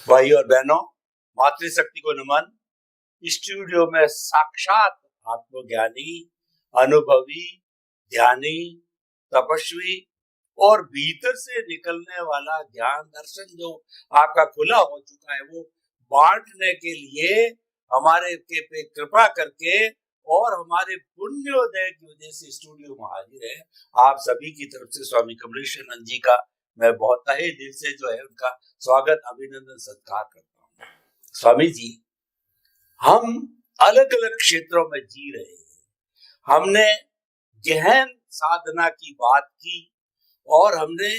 भाई और बहनों, मातृशक्ति को नमन। स्टूडियो में साक्षात आत्मज्ञानी, अनुभवी, ध्यानी, तपस्वी और भीतर से निकलने वाला ज्ञान दर्शन जो आपका खुला हो चुका है, वो बांटने के लिए हमारे पे कृपा करके और हमारे पुण्योदय की वजह से स्टूडियो में हाजिर है। आप सभी की तरफ से स्वामी कमलेश्वरानंद जी का मैं बहुत तहे दिल से जो है उनका स्वागत, अभिनंदन, सत्कार करता हूँ। स्वामी जी, हम अलग अलग क्षेत्रों में जी रहे हैं। हमने गहन साधना की बात की और हमने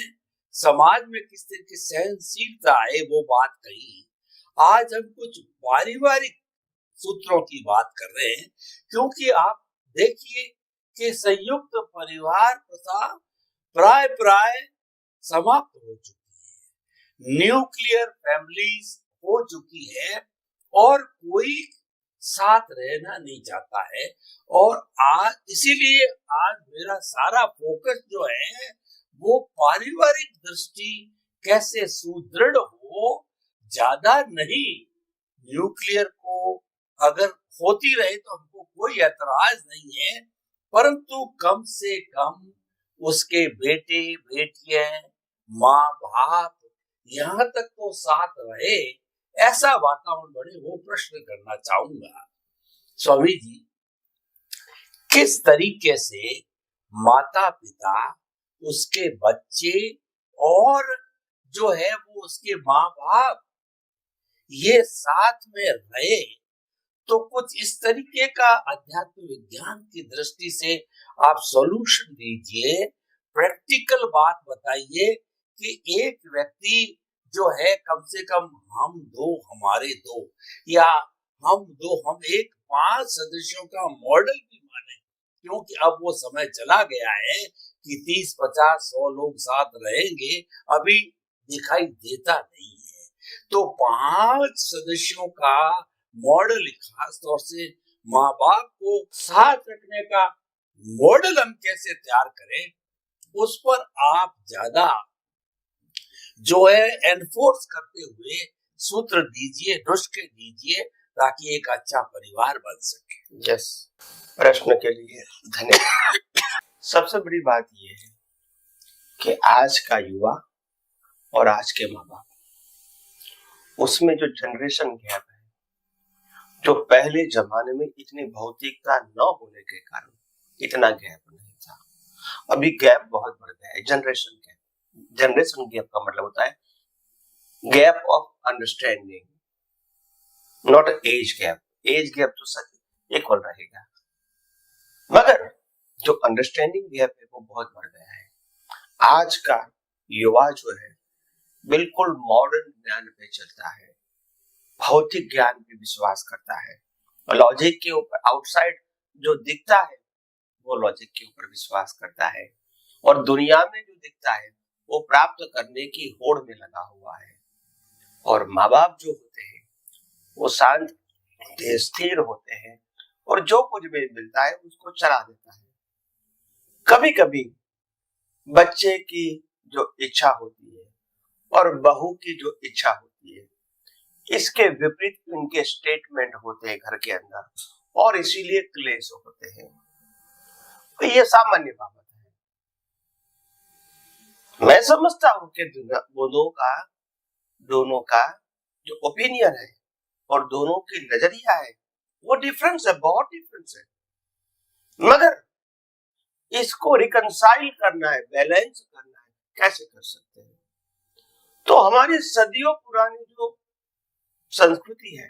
समाज में किस तरह की सहनशीलता है वो बात कही। आज हम कुछ पारिवारिक सूत्रों की बात कर रहे हैं, क्योंकि आप देखिए कि संयुक्त परिवार प्रथा प्राय प्राय समाप्त हो चुकी है, न्यूक्लियर फैमिलीज हो चुकी है और कोई साथ रहना नहीं चाहता है। और आज इसीलिए आज मेरा सारा फोकस जो है वो पारिवारिक दृष्टि कैसे सुदृढ़ हो, ज्यादा नहीं। न्यूक्लियर को अगर होती रहे तो हमको कोई ऐतराज नहीं है, परंतु कम से कम उसके बेटे बेटियां, माँ बाप, यहाँ तक तो साथ रहे, ऐसा वातावरण बने, वो प्रश्न करना चाहूंगा। स्वामी जी, किस तरीके से माता पिता, उसके बच्चे और जो है वो उसके माँ बाप ये साथ में रहे, तो कुछ इस तरीके का अध्यात्म विज्ञान की दृष्टि से आप सॉल्यूशन दीजिए, प्रैक्टिकल बात बताइए कि एक व्यक्ति जो है कम से कम हम दो हमारे दो, या हम दो हम एक, 5 सदस्यों का मॉडल भी माने, क्योंकि अब वो समय चला गया है कि 30, 50, 100 लोग साथ रहेंगे, अभी दिखाई देता नहीं है। तो 5 सदस्यों का मॉडल, खास तौर से माँ बाप को साथ रखने का मॉडल हम कैसे तैयार करें, उस पर आप ज्यादा जो है एनफोर्स करते हुए सूत्र दीजिए, नुस्खे दीजिए, ताकि एक अच्छा परिवार बन सके। यस, प्रश्न के लिए धन्यवाद। सबसे बड़ी बात यह है कि आज का युवा और आज के माँ बाप, उसमें जो जनरेशन गैप है, जो पहले जमाने में इतनी भौतिकता न होने के कारण इतना गैप नहीं था, अभी गैप बहुत बढ़ गया है। जनरेशन गैप, जनरेशन गैप का मतलब होता है gap of understanding, not age gap. Age gap तो सच इक्वल रहेगा, मगर जो अंडरस्टैंडिंग गैप है वो बहुत बढ़ गया है। आज का युवा जो है बिल्कुल मॉडर्न ज्ञान पे चलता है, भौतिक ज्ञान पे विश्वास करता है, और लॉजिक के ऊपर, आउटसाइड जो दिखता है वो लॉजिक के ऊपर विश्वास करता है, और दुनिया में जो दिखता है वो प्राप्त करने की होड़ में लगा हुआ है। और माँ बाप जो होते हैं वो शांत, स्थिर होते हैं, और जो कुछ भी मिलता है उसको चला देता है। कभी कभी बच्चे की जो इच्छा होती है और बहू की जो इच्छा होती है, इसके विपरीत इनके स्टेटमेंट होते हैं घर के अंदर, और इसीलिए क्लेश होते हैं। तो ये सामान्य बात है। मैं समझता हूं कि दोनों का जो ओपिनियन है और दोनों की नजरिया है वो डिफरेंस है, बहुत डिफरेंस है, मगर इसको रिकंसाइल करना है, बैलेंस करना है, कैसे कर सकते हैं? तो हमारी सदियों पुरानी जो संस्कृति है,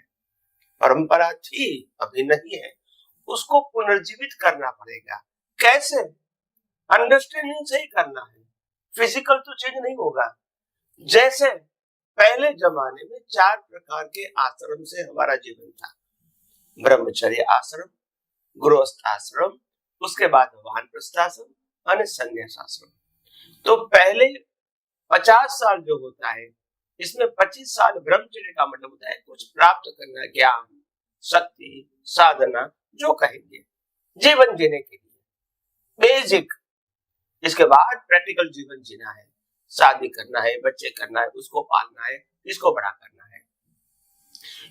परंपरा थी, अभी नहीं है, उसको पुनर्जीवित करना पड़ेगा। कैसे? अंडरस्टैंडिंग से ही करना है, फिजिकल तो चेंज नहीं होगा। जैसे पहले जमाने में 4 प्रकार के आश्रम से हमारा जीवन था, ब्रह्मचर्य आश्रम, गृहस्थ आश्रम, उसके बाद वानप्रस्थ आश्रम और संन्यास आश्रम। तो पहले 50 साल जो होता है, इसमें 25 साल ब्रह्मचर्य का मतलब होता है कुछ प्राप्त करना, ज्ञान, शक्ति, साधना, जो कहेंगे, जीवन जीने के लिए बेसिक। इसके बाद प्रैक्टिकल जीवन जीना है, शादी करना है, बच्चे करना है, उसको पालना है, इसको बड़ा करना है।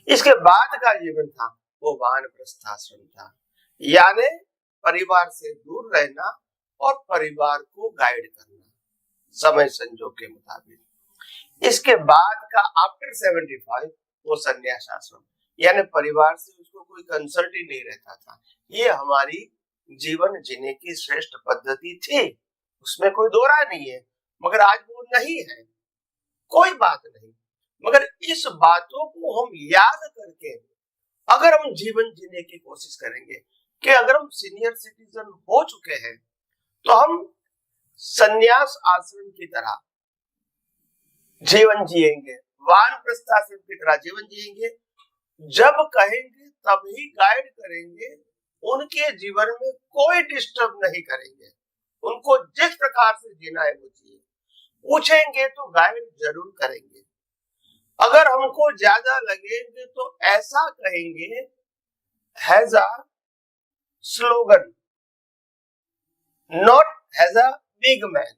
इसके बाद का जीवन था वो वानप्रस्थाश्रम था, यानी परिवार से दूर रहना और परिवार को गाइड करना समय संजोग के मुताबिक। इसके बाद का आफ्टर 75 वो संन्यास आश्रम, यानी परिवार से उसको कोई कंसर्ट ही नहीं रहता था। ये हमारी जीवन जीने की श्रेष्ठ पद्धति थी, उसमें कोई दो राय नहीं है, मगर आज वो नहीं है, कोई बात नहीं। मगर इस बातों को हम याद करके अगर हम जीवन जीने की कोशिश करेंगे कि अगर हम सीनियर सिटीजन हो चुके हैं तो हम संन्यास आश्रम की तरह जीवन जिएंगे, वानप्रस्थाश्रम की तरह जीवन जिएंगे। जब कहेंगे तभी गाइड करेंगे, उनके जीवन में कोई डिस्टर्ब नहीं करेंगे, उनको जिस प्रकार से जीना है वो जिए। पूछेंगे तो गाइड जरूर करेंगे, अगर हमको ज्यादा लगेंगे तो ऐसा कहेंगे has a slogan, not has a big man.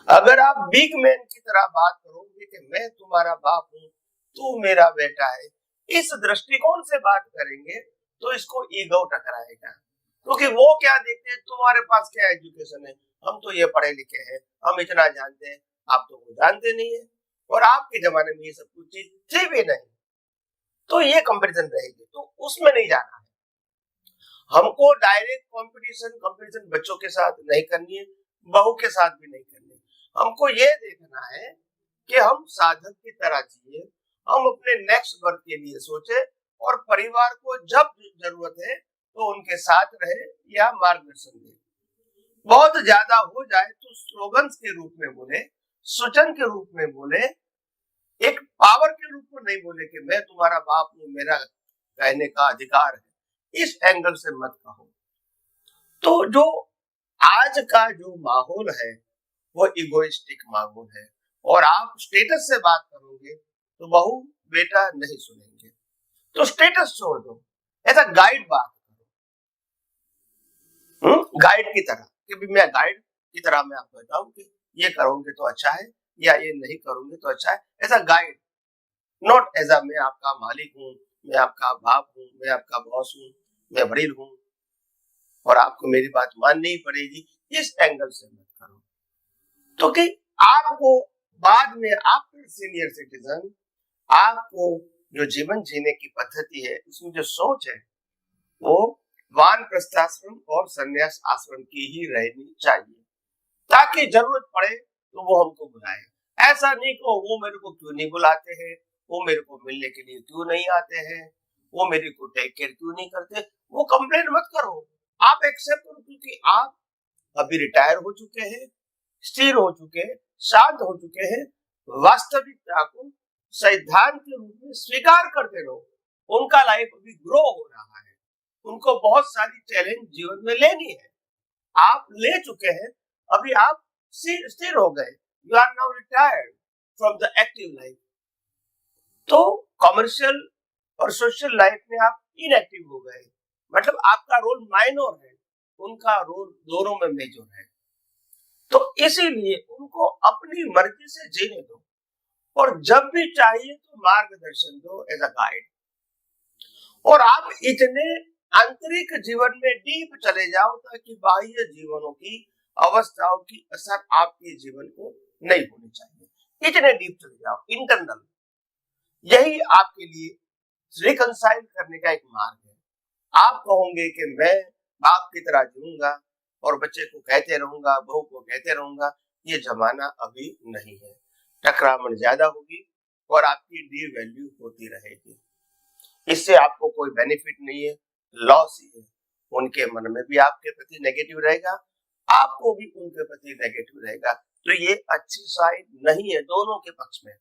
अगर आप बिग मैन की तरह बात करोगे कि मैं तुम्हारा बाप हूं, तू मेरा बेटा है, इस दृष्टिकोण से बात करेंगे तो इसको ईगो टकराएगा, क्योंकि वो क्या देखते हैं, तुम्हारे पास क्या एजुकेशन है, हम तो ये पढ़े लिखे हैं, हम इतना जानते हैं, आप तो वो जानते नहीं है, और आपके जमाने में ये सब कुछ चीज थी भी नहीं, तो ये कंपैरिजन रहेगी, तो उसमें नहीं जाना है। हमको डायरेक्ट कंपटीशन बच्चों के साथ नहीं करनी है, बहू के साथ भी नहीं करनी है। हमको ये देखना है कि हम साधक की तरह जिए, हम अपने नेक्स्ट वर्क के लिए सोचे और परिवार को जब जरूरत है तो उनके साथ रहे या मार्गदर्शन दे। बहुत ज्यादा हो जाए तो स्लोगन्स के रूप में बोले, सूचन के रूप में बोले, एक पावर के रूप में नहीं बोले कि मैं तुम्हारा बाप हूं, मेरा कहने का अधिकार है, इस एंगल से मत कहो। तो जो आज का जो माहौल है वो इगोइस्टिक माहौल है, और आप स्टेटस से बात करोगे तो बहू बेटा नहीं सुनेंगे, तो स्टेटस छोड़ दो, ऐसा गाइड बात करो, गाइड की तरह कि मैं गाइड की तरह मैं आपको बताऊं कि ये करोगे तो अच्छा है या ये नहीं करोगे तो अच्छा है, ऐसा गाइड, नॉट एज अ मैं आपका मालिक हूं, मैं आपका बाप हूं, मैं आपका बॉस हूं, मैं वडील हूं और आपको मेरी बात माननी पड़ेगी, इस एंगल से मत करो। तो कि आपको बाद में आफ्टर सीनियर सिटीजन आपको जो जीवन जीने की पद्धति है, उसमें जो सोच है वो वानप्रस्थाश्रम और संन्यास आश्रम की ही रहनी चाहिए, ताकि जरूरत पड़े तो वो हमको बुलाए। ऐसा नहीं को वो मेरे को क्यों नहीं बुलाते हैं, वो मेरे को मिलने के लिए क्यों नहीं आते हैं, वो मेरे को टेक केयर क्यों नहीं करते, वो कंप्लेन मत करो, आप एक्सेप्ट करो, क्योंकि आप अभी रिटायर हो चुके हैं, स्थिर हो चुके हैं, शांत हो चुके हैं। वास्तविकता को सिद्धांत के रूप में स्वीकार करते रहो। उनका लाइफ अभी ग्रो हो रहा है, उनको बहुत सारी चैलेंज जीवन में लेनी है, आप ले चुके हैं, अभी आप स्थिर हो गए, you are now retired from the active life. तो कमर्शियल और सोशल लाइफ में आप इनएक्टिव हो गए, मतलब आपका रोल माइनर है, उनका रोल दोनों में मेजर है। तो इसीलिए उनको अपनी मर्जी से जीने दो, और जब भी चाहिए तो मार्गदर्शन दो एज अ गाइड। और आप इतने आंतरिक जीवन में डीप चले जाओ ताकि बाह्य जीवनों की अवस्थाओं की असर आपके जीवन को नहीं होनी चाहिए, इतने डीप चले जाओ इंटरनल। यही आपके लिए रिकंसाइल करने का एक मार्ग है। आप कहोगे कि मैं बाप की तरह जीऊंगा और बच्चे को कहते रहूंगा, बहू को कहते रहूंगा, ये जमाना अभी नहीं है। टकरामण ज्यादा होगी और आपकी डी वैल्यू होती रहेगी, इससे आपको कोई बेनिफिट नहीं है, लॉस ही है। उनके मन में भी आपके प्रति नेगेटिव रहेगा, आपको भी उनके प्रति नेगेटिव रहेगा, तो ये अच्छी साइड नहीं है दोनों के पक्ष में।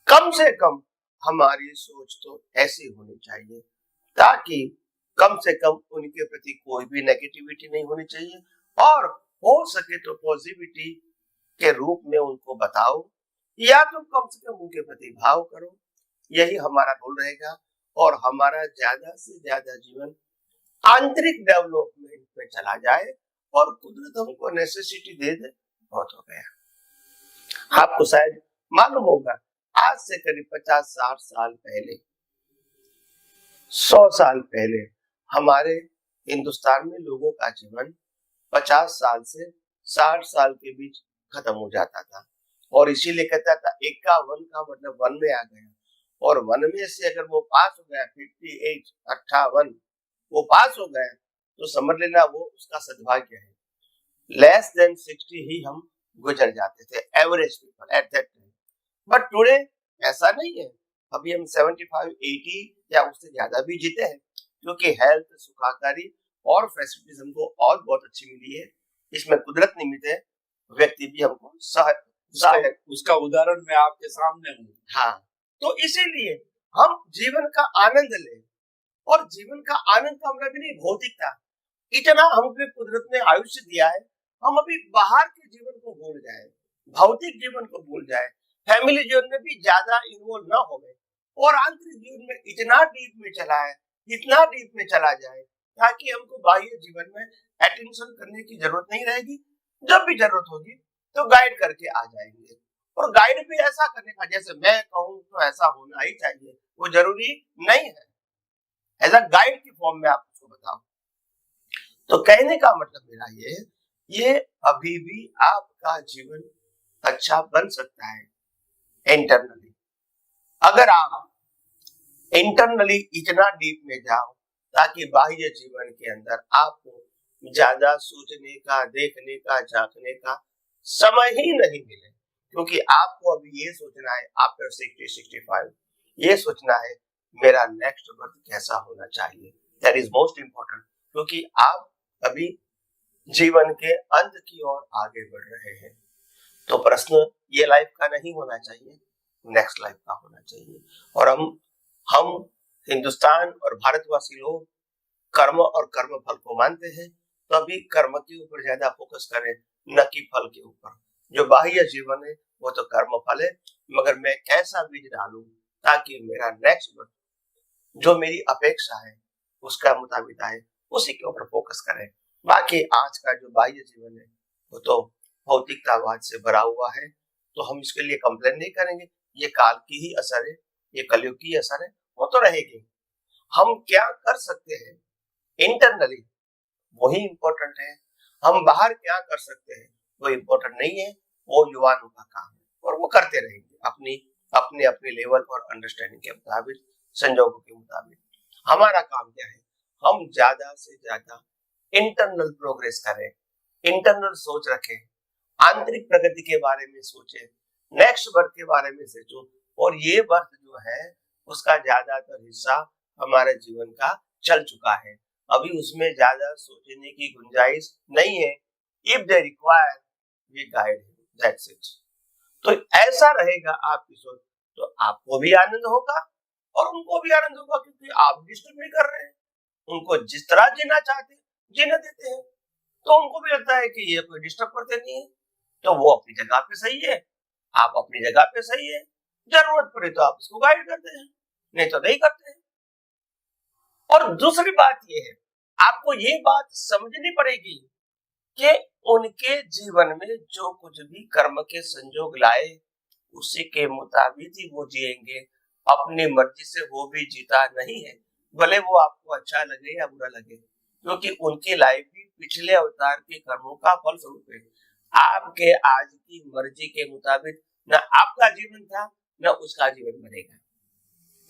कम से कम हमारी सोच तो ऐसी होनी चाहिए ताकि कम से कम उनके प्रति कोई भी नेगेटिविटी नहीं होनी चाहिए, और हो सके तो पॉजिटिविटी के रूप में उनको बताओ, या तो कम से कम उनके प्रति भाव करो। यही हमारा रोल रहेगा, और हमारा ज्यादा से ज्यादा जीवन आंतरिक डेवलपमेंट में चला जाए, और कुदरत हमको नेसेसिटी दे दे, बहुत हो गया। आपको शायद मालूम होगा आज से करीब 50-60 साल पहले, 100 साल पहले हमारे हिंदुस्तान में लोगों का जीवन 50 साल से 60 साल के बीच खत्म हो जाता था। और इसीलिए कहता था 51 का मतलब वन में आ गया, और वन में से अगर वो पास हो गया 58, 58 वो पास हो गया तो समझ लेना वो उसका सद्भाग्य है। लेस देन 60 ही हम गुजर जाते थे, average people at that time. But today ऐसा नहीं है, अभी हम 75, 80 या उससे ज्यादा भी जीते हैं, क्योंकि हेल्थ, सुखाकारी और फैसिलिटीज हमको और बहुत अच्छी मिली है। इसमें कुदरत निमित्त है, व्यक्ति भी हमको सहायक, उसका उदाहरण मैं आपके सामने हूँ। हाँ, तो इसीलिए हम जीवन का आनंद लें, और जीवन का आनंद का मतलब भी नहीं भौतिकता। इतना हमको कुदरत ने आयुष्य दिया है, हम अभी बाहर के जीवन को भूल जाए, भौतिक जीवन को भूल जाए, फैमिली जीवन में भी ज्यादा इन्वॉल्व न हो गए, और आंतरिक जीवन में इतना डीप में चला है, इतना डीप में चला जाए, ताकि हमको बाह्य जीवन में अटेंशन करने की जरूरत नहीं रहेगी। जब भी जरूरत होगी तो गाइड करके आ जाएंगे, और गाइड भी ऐसा करने का जैसे मैं कहूँ तो ऐसा होना ही चाहिए, वो जरूरी नहीं है। एज अ गाइड की फॉर्म में आप उसको बताओ। तो कहने का मतलब मेरा ये अभी भी आपका जीवन अच्छा बन सकता है इंटरनली, अगर आप इंटरनली इतना डीप में जाओ ताकि बाह्य जीवन के अंदर आपको ज्यादा सोचने का, देखने का, झांकने का समय ही नहीं मिले। क्योंकि आपको अभी ये सोचना है आफ्टर 60, 65 ये सोचना है मेरा नेक्स्ट बर्थ कैसा होना चाहिए, दैट इज मोस्ट इम्पोर्टेंट। क्योंकि आप अभी जीवन के अंत की ओर आगे बढ़ रहे हैं, तो प्रश्न ये लाइफ का नहीं होना चाहिए, नेक्स्ट लाइफ का होना चाहिए। और हम हिंदुस्तान और भारतवासी लोग कर्म और कर्म फल को मानते हैं, तो अभी कर्म के ऊपर ज्यादा फोकस करें, न कि फल के ऊपर। जो बाह्य जीवन है वो तो कर्म फल है, मगर मैं कैसा बीज डालूं ताकि मेरा नेक्स्ट बर्थ जो मेरी अपेक्षा है उसका मुताबिक आए, उसी के ऊपर फोकस करें। बाकी आज का जो बाह्य जीवन है वो तो भौतिकतावाद से भरा हुआ है, तो हम इसके लिए कंप्लेन नहीं करेंगे, ये काल की ही असर है, ये कलयुग की असर है, वो तो रहेगी। हम क्या कर सकते हैं इंटरनली वही इंपॉर्टेंट है, हम बाहर क्या कर सकते हैं वो इंपॉर्टेंट नहीं है, वो युवाओं का काम है, और वो करते रहेंगे अपने अपने लेवल और अंडरस्टैंडिंग के मुताबिक, संजोगों के मुताबिक। हमारा काम क्या है, हम ज्यादा से ज्यादा इंटरनल प्रोग्रेस करें, इंटरनल सोच रखें, आंतरिक प्रगति के बारे में सोचें, नेक्स्ट बर्थ के बारे में सोचो, और ये बर्थ जो है उसका ज्यादातर हिस्सा हमारे जीवन का चल चुका है, अभी उसमें ज्यादा सोचने की गुंजाइश नहीं है। If they require we guide, that's it. तो ऐसा रहेगा आपकी सोच, तो आपको भी आनंद होगा और उनको भी आनंद होगा, क्योंकि आप डिस्टर्ब नहीं कर रहे हैं, उनको जिस तरह जीना चाहते हैं जीने देते हैं, तो उनको भी लगता है कि ये कोई डिस्टर्ब करते नहीं है, तो वो अपनी जगह पे सही है, आप अपनी जगह पे सही है। जरूरत पड़े तो आप उसको गाइड करते हैं, नहीं तो नहीं करते हैं। और दूसरी बात ये है, आपको ये बात समझनी पड़ेगी कि उनके जीवन में जो कुछ भी कर्म के संजोग लाए उसी के मुताबिक ही वो जिएंगे, अपनी मर्जी से वो भी जीता नहीं है, भले वो आपको अच्छा लगे या बुरा लगे, क्योंकि उनकी लाइफ भी पिछले अवतार के कर्मों का फल स्वरूप है। आपके आज की मर्जी के मुताबिक न आपका जीवन था न उसका जीवन बनेगा।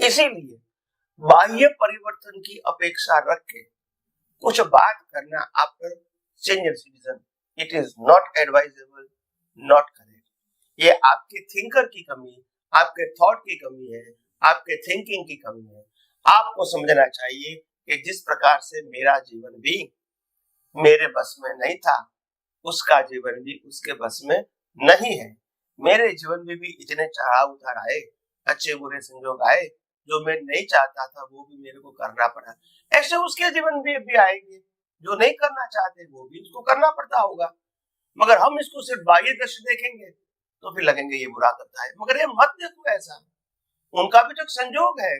इसीलिए बाह्य परिवर्तन की अपेक्षा रख के कुछ बात करना after senior citizen, it is not advisable, not correct. ये आपके थिंकर की कमी, आपके थॉट की कमी है, आपके थिंकिंग की कमी है। आपको समझना चाहिए कि जिस प्रकार से मेरा जीवन भी मेरे बस में नहीं था, उसका जीवन भी उसके बस में नहीं है। मेरे जीवन में भी इतने चढ़ाव उतार आए, अच्छे बुरे संजोग आए, जो मैं नहीं चाहता था वो भी मेरे को करना पड़ा। ऐसे उसके जीवन में भी आएंगे, जो नहीं करना चाहते वो भी उसको करना पड़ता होगा। मगर हम इसको सिर्फ बाह्य दृष्टि देखेंगे तो फिर लगेंगे ये बुरा करता है, मगर ये मत देखो ऐसा, उनका भी तो संजोग है,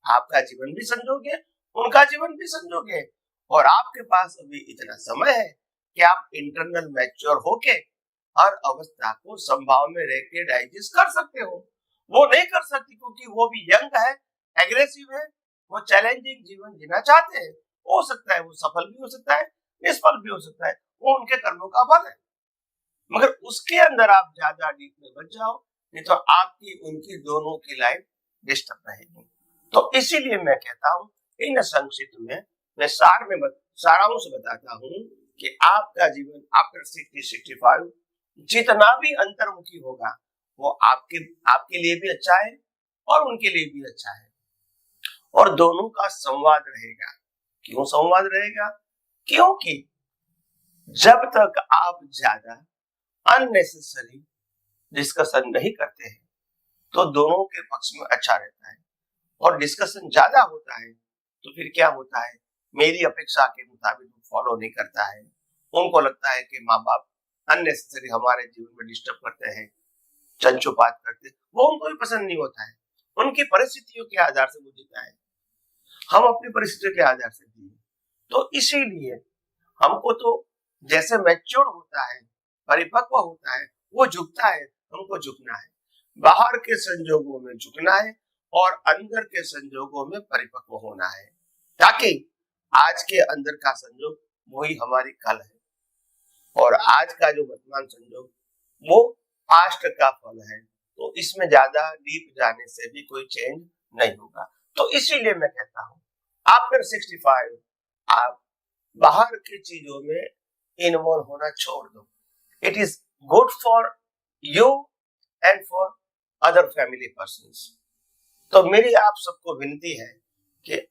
आपका जीवन भी संजोग है, उनका जीवन भी संजोग है, और आपके पास अभी इतना समय है कि आप इंटरनल मैच्योर होके हर अवस्था को संभाव में रह के डाइजेस्ट कर सकते हो। वो नहीं कर सकती क्योंकि वो भी यंग है, एग्रेसिव है, वो चैलेंजिंग जीवन जीना चाहते हैं। हो सकता है वो सफल भी हो सकता है, निष्फल भी हो सकता है, वो उनके कर्मों का फल है। मगर उसके अंदर आप ज्यादा डीप में बच जाओ, नहीं तो आपकी उनकी दोनों की लाइफ डिस्टर्ब रहेगी। तो इसीलिए मैं कहता हूँ, इन संक्षिप्त में मैं सारांश बताता हूँ कि आपका जीवन आफ्टर 60-65 जितना भी अंतर्मुखी होगा वो आपके लिए भी अच्छा है और उनके लिए भी अच्छा है, और दोनों का संवाद रहेगा। क्यों संवाद रहेगा? क्योंकि जब तक आप ज्यादा अननेसेसरी डिस्कशन नहीं करते हैं तो दोनों के पक्ष में अच्छा रहता है, और डिस्कशन ज्यादा होता है तो फिर क्या होता है, मेरी अपेक्षा के मुताबिक फॉलो नहीं करता है, उनको लगता है कि माँ बाप अननेसेसरी हमारे जीवन में डिस्टर्ब करते हैं, चंचुपात करते हैं, वो उनको भी पसंद नहीं होता है। उनकी परिस्थितियों के आधार से वो जीता है, हम अपनी परिस्थितियों के आधार से जिए। तो इसीलिए हमको तो जैसे मैच्योर होता है, परिपक्व होता है, वो झुकता है, हमको झुकना है। बाहर के संजोगों में झुकना है और अंदर के संजोगों में परिपक्व होना है, ताकि आज के अंदर का संजोग वही हमारी कल है, और आज का जो वर्तमान संजोग वो पास्ट का फल है। तो इसमें ज्यादा डीप जाने से भी कोई चेंज नहीं होगा। तो इसीलिए मैं कहता हूँ आफ्टर 65 आप बाहर की चीजों में इन्वॉल्व होना छोड़ दो। It is good for you and for other family persons. तो मेरी आप सबको विनती है कि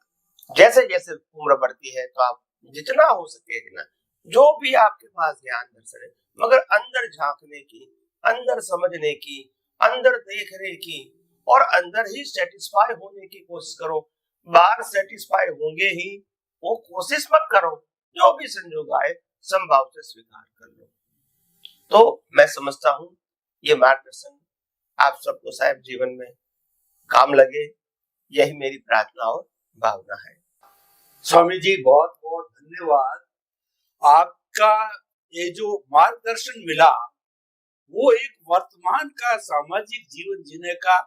जैसे जैसे उम्र बढ़ती है तो आप जितना हो सके इतना, जो भी आपके पास ज्ञान दर्शन है, मगर अंदर झांकने की, अंदर समझने की, अंदर देखने की, और अंदर ही सेटिस्फाई होने की कोशिश करो। बाहर सेटिस्फाई होंगे ही, वो कोशिश मत करो। जो भी संजोग आए संभाव से स्वीकार कर लो। तो मैं समझता हूँ ये मार्गदर्शन आप सबको शायद जीवन में काम लगे, यही मेरी प्रार्थना और भावना है। स्वामी जी बहुत बहुत धन्यवाद। आपका ये जो मार्गदर्शन मिला वो एक वर्तमान का सामाजिक जीवन जीने का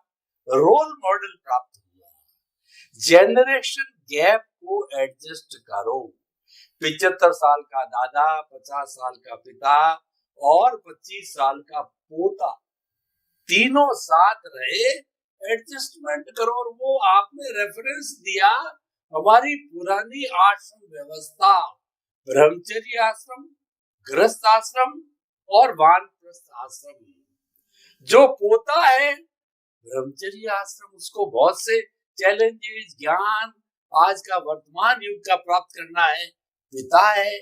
रोल मॉडल प्राप्त हुआ। जेनरेशन गैप को एडजस्ट करो। 75 साल का दादा, 50 साल का पिता और 25 साल का पोता, तीनों साथ रहे, एडजस्टमेंट करो। और वो आपने रेफरेंस दिया हमारी पुरानी आश्रम व्यवस्था, ब्रह्मचर्य आश्रम, गृहस्थ आश्रम और वानप्रस्थ आश्रम। जो पोता है ब्रह्मचर्य आश्रम, उसको बहुत से चैलेंजेस, ज्ञान आज का वर्तमान युग का प्राप्त करना है। पिता है,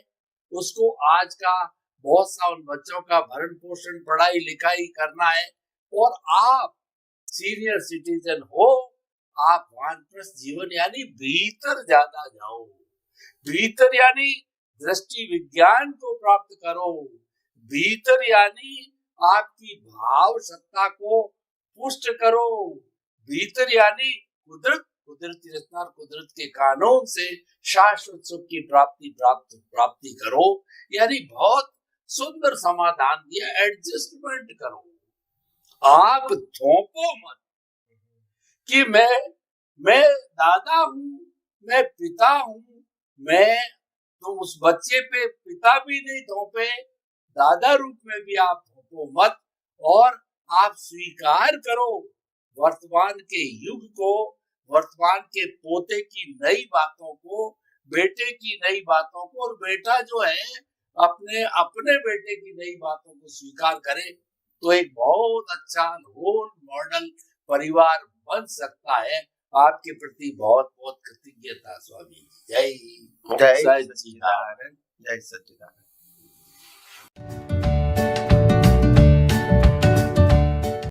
उसको आज का बहुत सा उन बच्चों का भरण पोषण, पढ़ाई लिखाई करना है। और आप सीनियर सिटीजन हो, आप वानप्रस्थ जीवन यानी भीतर ज्यादा जाओ। भीतर यानी दृष्टि विज्ञान को प्राप्त करो। भीतर यानी आपकी भाव सत्ता को पुष्ट करो। भीतर यानी कुदरती रचना और कुदरत के कानून से शाश्वत सुख की प्राप्ति करो। यानी बहुत सुंदर समाधान दिया, एडजस्टमेंट करो। आप थोपो मत कि मैं दादा हूँ, मैं पिता हूँ, मैं तो उस बच्चे पे पिता भी नहीं थोपे, दादा रूप में भी आप थोपो मत। और आप स्वीकार करो वर्तमान के युग को, वर्तमान के पोते की नई बातों को, बेटे की नई बातों को, और बेटा जो है अपने बेटे की नई बातों को स्वीकार करे तो एक बहुत अच्छा रोल मॉडल परिवार बन सकता है। आपके प्रति बहुत बहुत कृतज्ञता स्वामी। जय सच्चिदानंद। जय सच्चिदानंद।